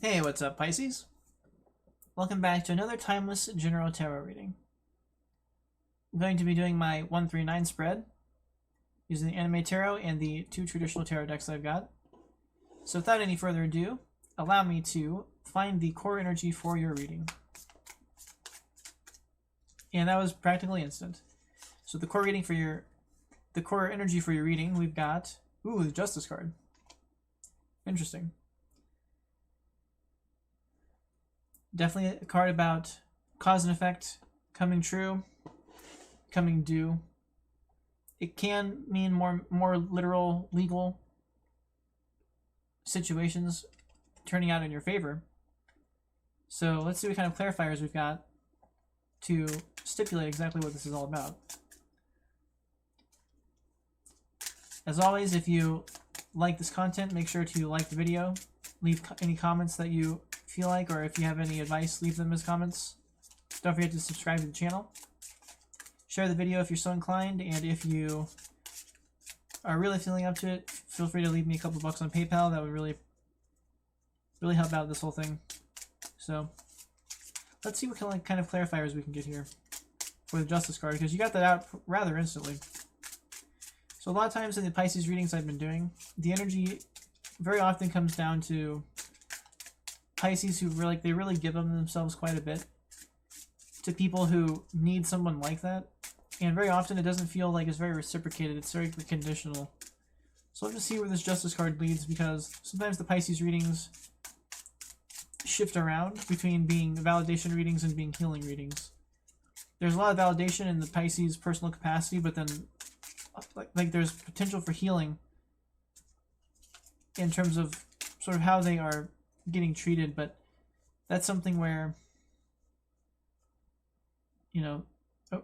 Hey, what's up, Pisces? Welcome back to another timeless general tarot reading. I'm going to be doing my 139 spread using the anime tarot and the two traditional tarot decks I've got. So without any further ado, allow me to find the core energy for your reading. And that was practically instant. So the core energy for your reading, we've got the Justice card. Interesting. Definitely a card about cause and effect, coming true, coming due. It can mean more literal, legal situations turning out in your favor. So let's see what kind of clarifiers we've got to stipulate exactly what this is all about. As always, if you like this content, make sure to like the video, leave any comments that you feel like, or if you have any advice, leave them as comments. Don't forget to subscribe to the channel. Share the video if you're so inclined, and if you are really feeling up to it, feel free to leave me a couple bucks on PayPal. That would really help out this whole thing. So let's see what kind of clarifiers we can get here for the Justice card, because you got that out rather instantly. So a lot of times in the Pisces readings I've been doing, the energy very often comes down to Pisces who really give themselves quite a bit to people who need someone like that, and very often it doesn't feel like it's very reciprocated. It's very conditional. So let's just see where this Justice card leads, because sometimes the Pisces readings shift around between being validation readings and being healing readings. There's a lot of validation in the Pisces personal capacity, but then like there's potential for healing in terms of sort of how they are getting treated. But that's something where, you know,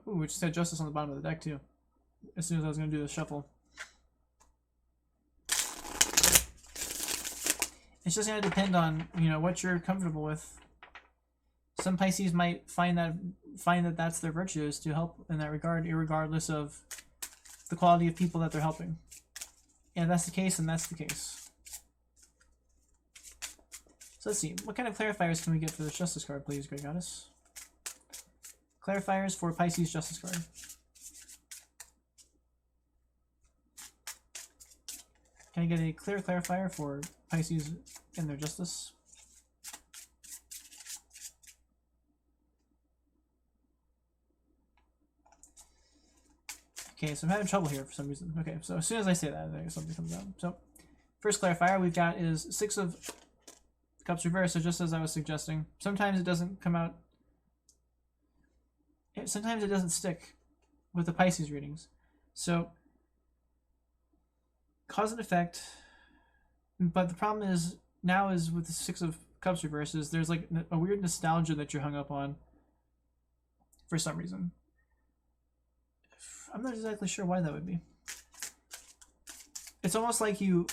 we just had Justice on the bottom of the deck too, as soon as I was going to do the shuffle. It's just going to depend on, you know, what you're comfortable with. Some Pisces might find that that's their virtue, is to help in that regard, irregardless of the quality of people that they're helping. And if that's the case, and that's the case. So let's see, what kind of clarifiers can we get for this Justice card, please, Great Goddess? Clarifiers for Pisces Justice card. Can I get a clear clarifier for Pisces and their Justice? Okay, so I'm having trouble here for some reason. Okay, so as soon as I say that, I think something comes out. So first clarifier we've got is Six of Cups reversed, so just as I was suggesting. Sometimes it doesn't come out. Sometimes it doesn't stick with the Pisces readings. So cause and effect. But the problem is now is with the Six of Cups reverses, there's like a weird nostalgia that you're hung up on for some reason. I'm not exactly sure why that would be. It's almost like you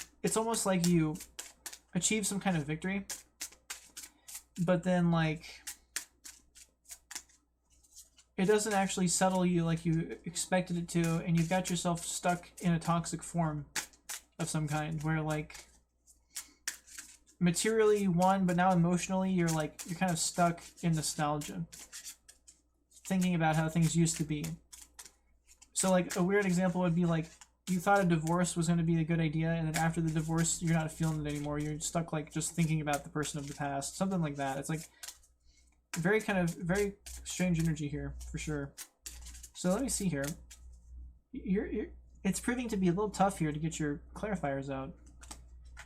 achieve some kind of victory, but then like it doesn't actually settle you like you expected it to, and you've got yourself stuck in a toxic form of some kind, where like materially you won, but now emotionally you're kind of stuck in nostalgia, thinking about how things used to be. So like a weird example would be like you thought a divorce was going to be a good idea, and then after the divorce you're not feeling it anymore. You're stuck like just thinking about the person of the past, something like that. It's like very strange energy here for sure. So let me see here. It's proving to be a little tough here to get your clarifiers out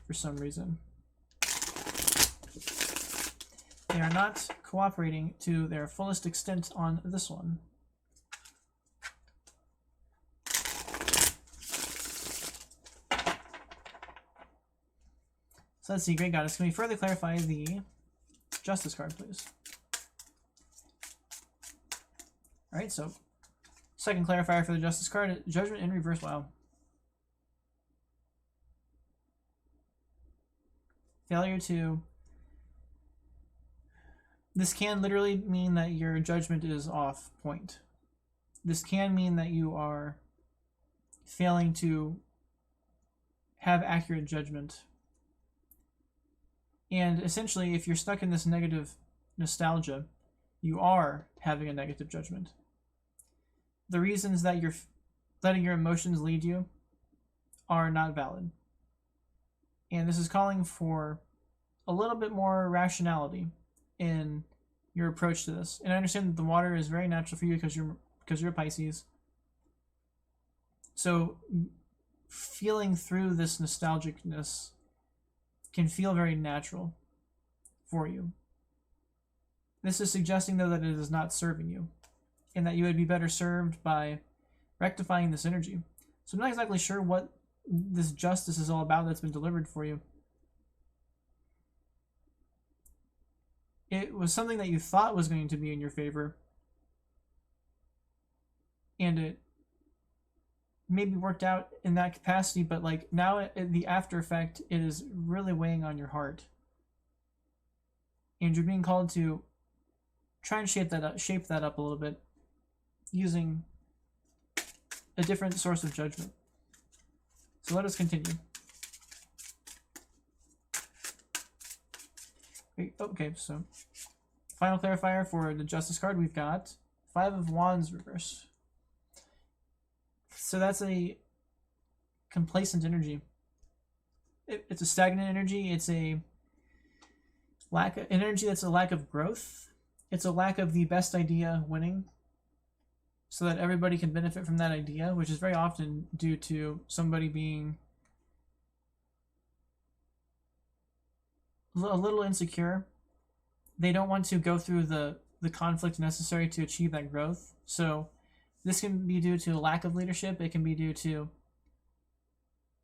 for some reason. They are not cooperating to their fullest extent on this one. So let's see, Great Goddess, can we further clarify the Justice card, please? Alright, so second clarifier for the Justice card, Judgment in reverse. Wow. Failure to... This can literally mean that your judgment is off point. This can mean that you are failing to have accurate judgment And essentially, if you're stuck in this negative nostalgia, you are having a negative judgment. The reasons that you're letting your emotions lead you are not valid. And this is calling for a little bit more rationality in your approach to this. And I understand that the water is very natural for you because you're a Pisces. So feeling through this nostalgicness can feel very natural for you. This is suggesting, though, that it is not serving you, and that you would be better served by rectifying this energy. So I'm not exactly sure what this justice is all about that's been delivered for you. It was something that you thought was going to be in your favor, and it maybe worked out in that capacity, but like now the after effect, it is really weighing on your heart, and you're being called to try and shape that up a little bit using a different source of judgment. So let us continue. Okay, so final clarifier for the Justice card, we've got Five of Wands reverse. So that's a complacent energy. It's a stagnant energy. It's a lack of energy. That's a lack of growth. It's a lack of the best idea winning, so that everybody can benefit from that idea, which is very often due to somebody being a little insecure. They don't want to go through the conflict necessary to achieve that growth. So this can be due to a lack of leadership. It can be due to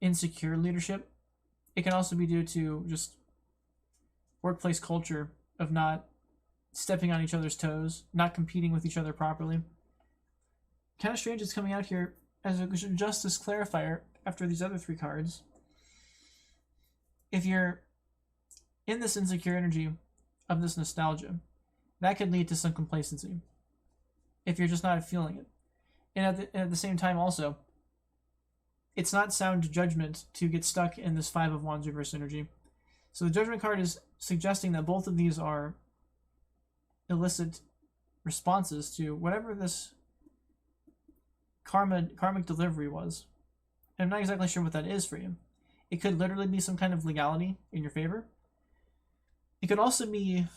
insecure leadership. It can also be due to just workplace culture of not stepping on each other's toes, not competing with each other properly. Kind of strange it's coming out here as a justice clarifier after these other three cards. If you're in this insecure energy of this nostalgia, that could lead to some complacency if you're just not feeling it. And at the same time also, it's not sound judgment to get stuck in this Five of Wands reverse energy. So the Judgment card is suggesting that both of these are illicit responses to whatever this karmic delivery was. And I'm not exactly sure what that is for you. It could literally be some kind of legality in your favor. It could also be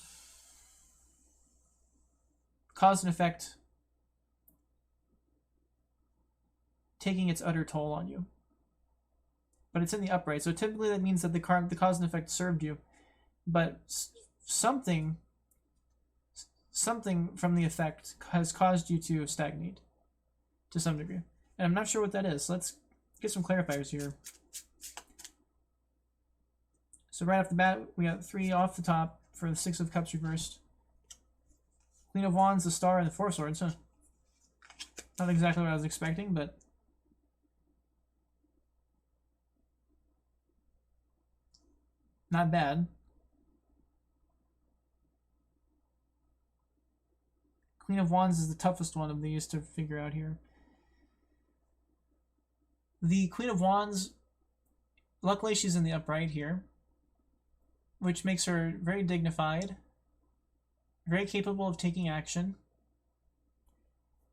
cause and effect taking its utter toll on you. But it's in the upright, so typically that means that the cause and effect served you, but something from the effect has caused you to stagnate to some degree. And I'm not sure what that is. So let's get some clarifiers here. So right off the bat, we got 3 off the top for the Six of Cups reversed. Queen of Wands, the Star, and the Four Swords. Huh? Not exactly what I was expecting, but not bad. Queen of Wands is the toughest one of these to figure out here. The Queen of Wands, luckily she's in the upright here, which makes her very dignified, very capable of taking action,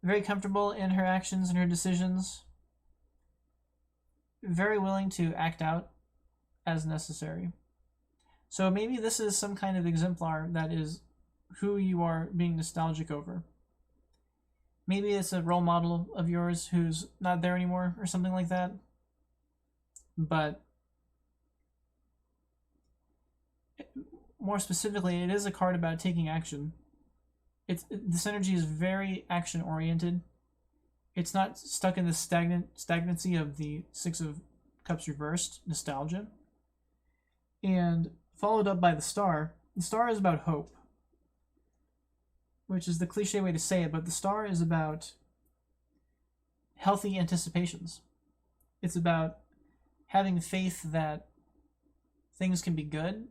very comfortable in her actions and her decisions, very willing to act out as necessary. So maybe this is some kind of exemplar that is who you are being nostalgic over. Maybe it's a role model of yours who's not there anymore or something like that. But more specifically, it is a card about taking action. This energy is very action oriented. It's not stuck in the stagnancy of the Six of Cups reversed nostalgia. And followed up by the Star. The Star is about hope, which is the cliche way to say it, but the Star is about healthy anticipations. It's about having faith that things can be good.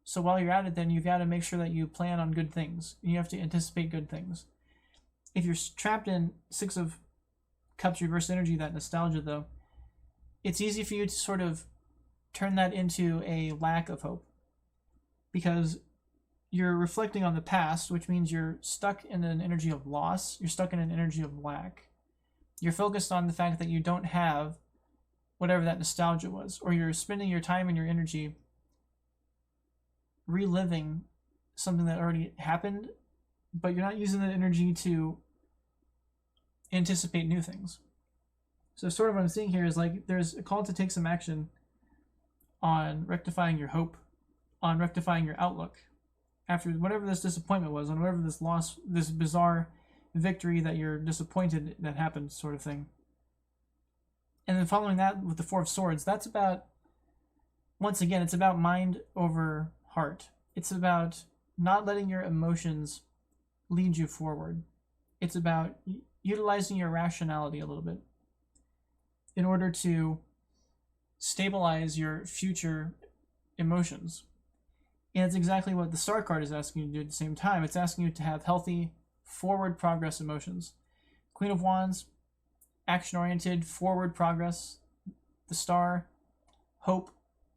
So while you're at it, then you've got to make sure that you plan on good things. You have to anticipate good things. If you're trapped in Six of Cups reverse energy, that nostalgia though, it's easy for you to sort of turn that into a lack of hope. because you're reflecting on the past, which means you're stuck in an energy of loss. You're stuck in an energy of lack. You're focused on the fact that you don't have whatever that nostalgia was, or you're spending your time and your energy reliving something that already happened, but you're not using that energy to anticipate new things. So sort of what I'm seeing here is like there's a call to take some action on rectifying your hope, on rectifying your outlook after whatever this disappointment was, on whatever this loss, this bizarre victory that you're disappointed that happened, sort of thing. And then following that with the Four of Swords, that's about, once again, it's about mind over heart. It's about not letting your emotions lead you forward. It's about utilizing your rationality a little bit in order to stabilize your future emotions. And it's exactly what the Star card is asking you to do at the same time. It's asking you to have healthy, forward progress emotions. Queen of Wands, action-oriented, forward progress. The Star, hope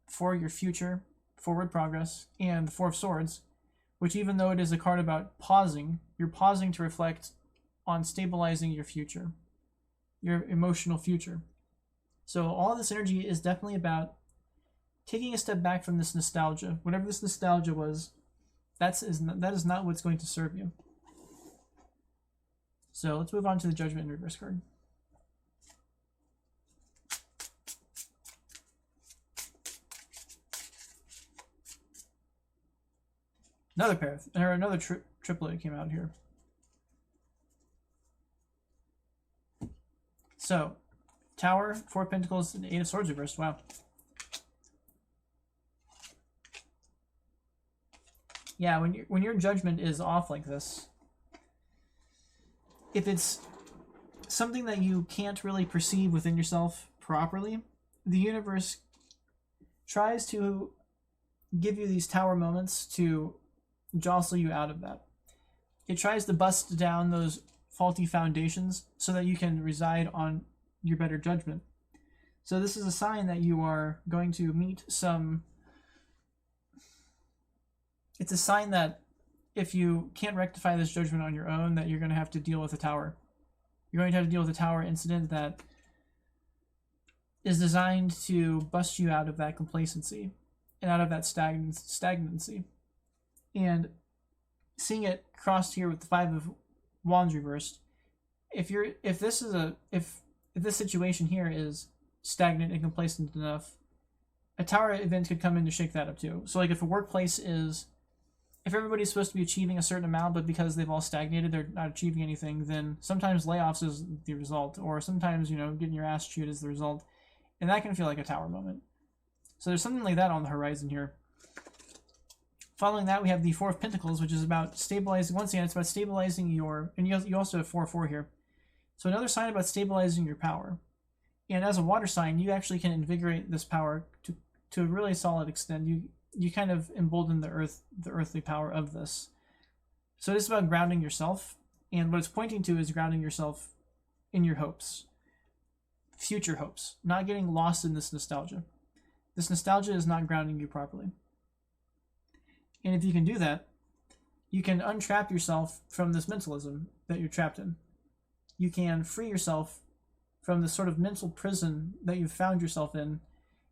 for your future, forward progress. And the Four of Swords, which even though it is a card about pausing, you're pausing to reflect on stabilizing your future, your emotional future. So all this energy is definitely about taking a step back from this nostalgia. Whatever this nostalgia was, that is not what's going to serve you. So let's move on to the Judgment in Reverse card. Another pair, or another triplet came out here. So, Tower, Four of Pentacles, and Eight of Swords reversed. Wow. Yeah, when your judgment is off like this, if it's something that you can't really perceive within yourself properly, the universe tries to give you these tower moments to jostle you out of that. It tries to bust down those faulty foundations so that you can reside on your better judgment. So this is a sign that you are going to meet some... It's a sign that if you can't rectify this judgment on your own, that you're going to have to deal with a tower. You're going to have to deal with a tower incident that is designed to bust you out of that complacency and out of that stagnancy. And seeing it crossed here with the Five of Wands reversed, if this situation here is stagnant and complacent enough, a tower event could come in to shake that up too. So like if a workplace is, if everybody's supposed to be achieving a certain amount, but because they've all stagnated, they're not achieving anything, then sometimes layoffs is the result, or sometimes, getting your ass chewed is the result. And that can feel like a tower moment. So there's something like that on the horizon here. Following that, we have the Four of Pentacles, which is about stabilizing. Once again, it's about stabilizing your... And you also have 4-4 here. So another sign about stabilizing your power. And as a water sign, you actually can invigorate this power to a really solid extent. You kind of embolden the earthly power of this. So it is about grounding yourself. And what it's pointing to is grounding yourself in your hopes. Future hopes. Not getting lost in this nostalgia. This nostalgia is not grounding you properly. And if you can do that, you can untrap yourself from this mentalism that you're trapped in. You can free yourself from this sort of mental prison that you've found yourself in.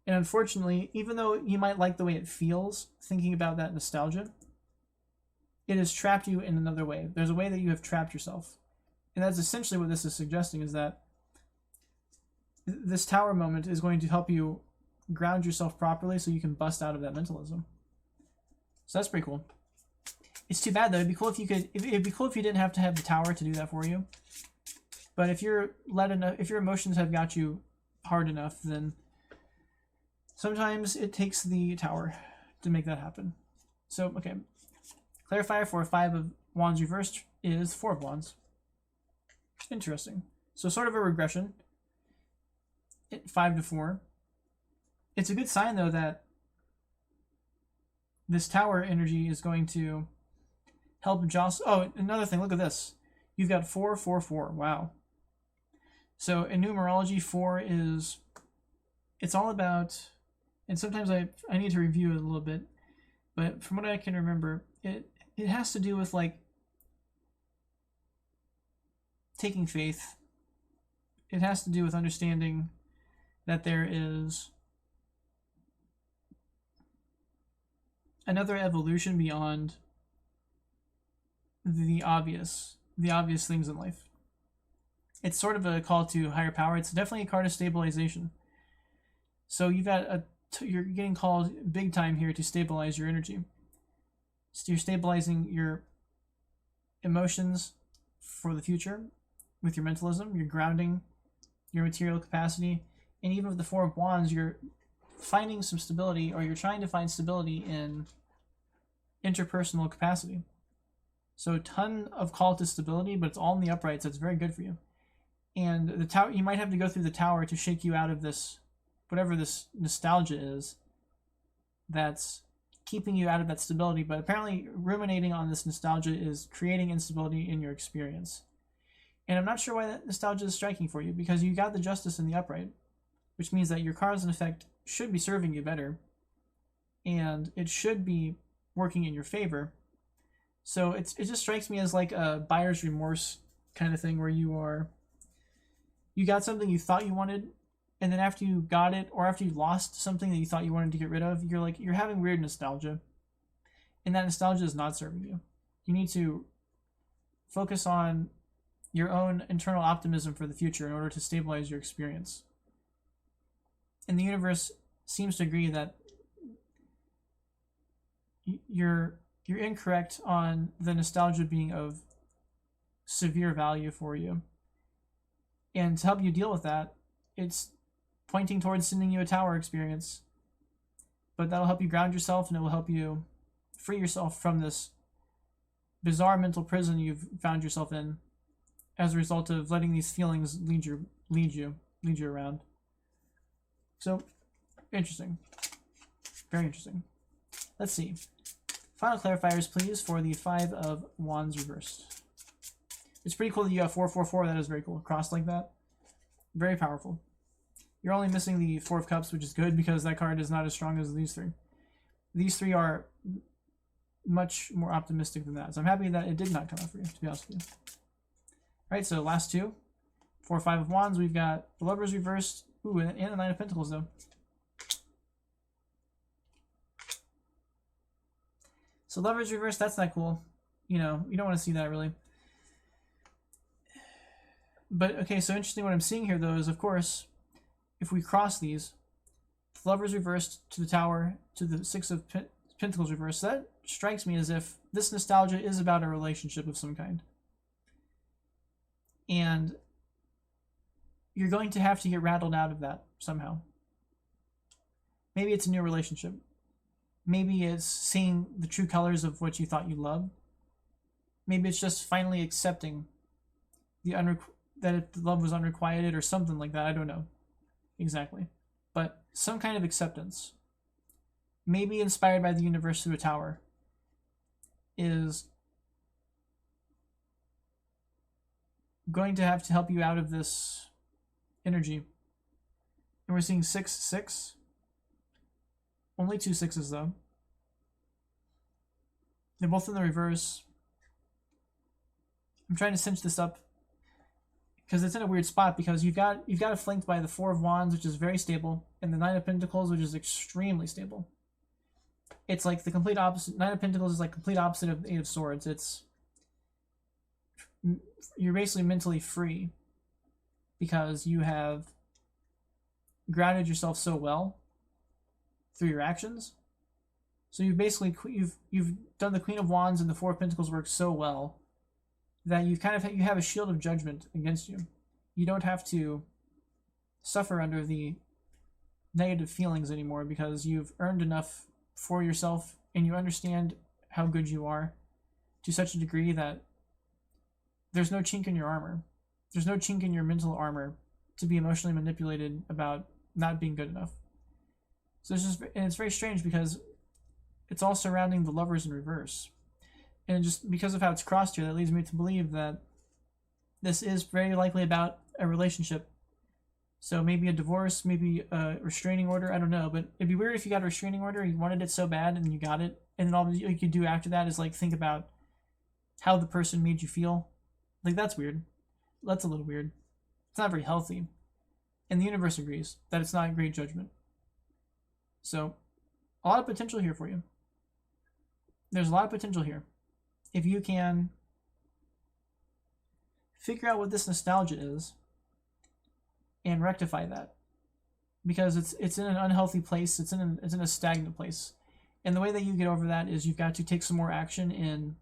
And unfortunately, even though you might like the way it feels, thinking about that nostalgia, it has trapped you in another way. There's a way that you have trapped yourself. And that's essentially what this is suggesting, is that this tower moment is going to help you ground yourself properly so you can bust out of that mentalism. So that's pretty cool. It's too bad though. It'd be cool if you could. It'd be cool if you didn't have to have the tower to do that for you. But if you're if your emotions have got you hard enough, then sometimes it takes the tower to make that happen. So okay, clarifier for Five of Wands reversed is Four of Wands. Interesting. So sort of a regression. 5 to 4. It's a good sign though that this tower energy is going to help jostle. Oh, another thing, look at this. You've got 4, 4, 4. Wow. So in numerology, 4 it's all about, and sometimes I need to review it a little bit. But from what I can remember, it has to do with like taking faith. It has to do with understanding that there is another evolution beyond the obvious things in life. It's sort of a call to higher power. It's definitely a card of stabilization. So you're getting called big time here to stabilize your energy. So you're stabilizing your emotions for the future with your mentalism. You're grounding your material capacity, and even with the Four of Wands, you're finding some stability, or you're trying to find stability in interpersonal capacity. So a ton of call to stability, but it's all in the upright, so it's very good for you. And the tower, you might have to go through the tower to shake you out of this, whatever this nostalgia is, that's keeping you out of that stability. But apparently ruminating on this nostalgia is creating instability in your experience. And I'm not sure why that nostalgia is striking for you, because you got the Justice in the upright, which means that your cause and effect should be serving you better, and it should be working in your favor. So it just strikes me as like a buyer's remorse kind of thing, where you got something you thought you wanted, and then after you got it, or after you lost something that you thought you wanted to get rid of, you're having weird nostalgia, and that nostalgia is not serving you. You need to focus on your own internal optimism for the future in order to stabilize your experience. And the universe seems to agree that you're incorrect on the nostalgia being of severe value for you. And to help you deal with that, it's pointing towards sending you a tower experience. But that'll help you ground yourself, and it will help you free yourself from this bizarre mental prison you've found yourself in as a result of letting these feelings lead you around. So, interesting. Very interesting. Let's see. Final clarifiers, please, for the Five of Wands reversed. It's pretty cool that you have 444. That is very cool. Crossed like that. Very powerful. You're only missing the Four of Cups, which is good because that card is not as strong as these three. These three are much more optimistic than that. So I'm happy that it did not come out for you, to be honest with you. All right, so last two. 4, 5 of Wands. We've got the Lovers reversed. Ooh, and the Nine of Pentacles, though. So Lovers reversed, that's not cool. You know, you don't want to see that, really. But, okay, so interesting what I'm seeing here, though, is, of course, if we cross these, the Lovers reversed to the Tower, to the Six of Pentacles reversed, that strikes me as if this nostalgia is about a relationship of some kind. And you're going to have to get rattled out of that somehow. Maybe it's a new relationship. Maybe it's seeing the true colors of what you thought you loved. Maybe it's just finally accepting that the love was unrequited or something like that. I don't know exactly. But some kind of acceptance, maybe inspired by the universe through a tower, is going to have to help you out of this energy. And we're seeing 6, 6. Only 2 6s though. They're both in the reverse. I'm trying to cinch this up because it's in a weird spot, because you've got it flanked by the Four of Wands, which is very stable, and the Nine of Pentacles, which is extremely stable. It's like the complete opposite. Nine of Pentacles is like complete opposite of the Eight of Swords. You're basically mentally free because you have grounded yourself so well through your actions. So you've basically you've done the Queen of Wands and the Four of Pentacles work so well that you have a shield of judgment against you. You don't have to suffer under the negative feelings anymore because you've earned enough for yourself, and you understand how good you are to such a degree that there's no chink in your armor. There's no chink in your mental armor to be emotionally manipulated about not being good enough. So it's very strange because it's all surrounding the Lovers in reverse. And just because of how it's crossed here, that leads me to believe that this is very likely about a relationship. So maybe a divorce, maybe a restraining order, I don't know. But it'd be weird if you got a restraining order, you wanted it so bad and you got it, and then all you could do after that is like think about how the person made you feel. Like, that's weird. That's a little weird. It's not very healthy. And the universe agrees that it's not great judgment. So, a lot of potential here for you. There's a lot of potential here. If you can figure out what this nostalgia is and rectify that, because it's in an unhealthy place. It's in a stagnant place, and the way that you get over that is you've got to take some more action in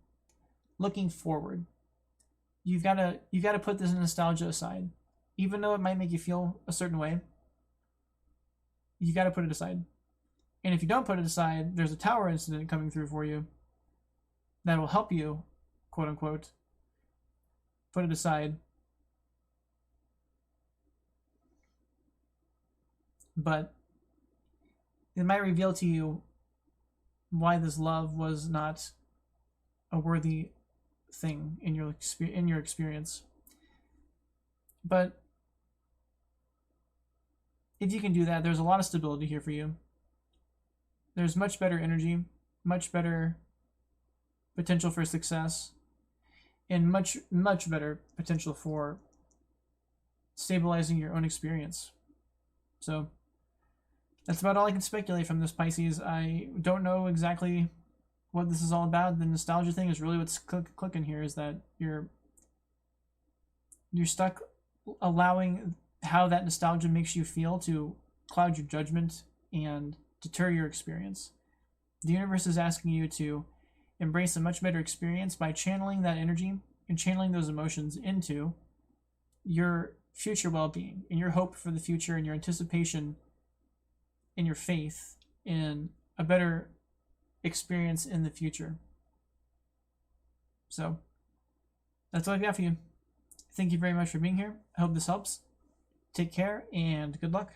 looking forward. You've got to put this nostalgia aside, even though it might make you feel a certain way. You got to put it aside, and if you don't put it aside, there's a tower incident coming through for you that will help you, quote unquote, put it aside. But it might reveal to you why this love was not a worthy thing in your experience. But if you can do that, there's a lot of stability here for you. There's much better energy, much better potential for success, and much better potential for stabilizing your own experience. So that's about all I can speculate from this, Pisces. I don't know exactly what this is all about. The nostalgia thing is really what's clicking here, is that you're stuck allowing how that nostalgia makes you feel to cloud your judgment and deter your experience. The universe is asking you to embrace a much better experience by channeling that energy and channeling those emotions into your future well-being and your hope for the future and your anticipation and your faith in a better experience in the future. So that's all I've got for you. Thank you very much for being here. I hope this helps. Take care and good luck.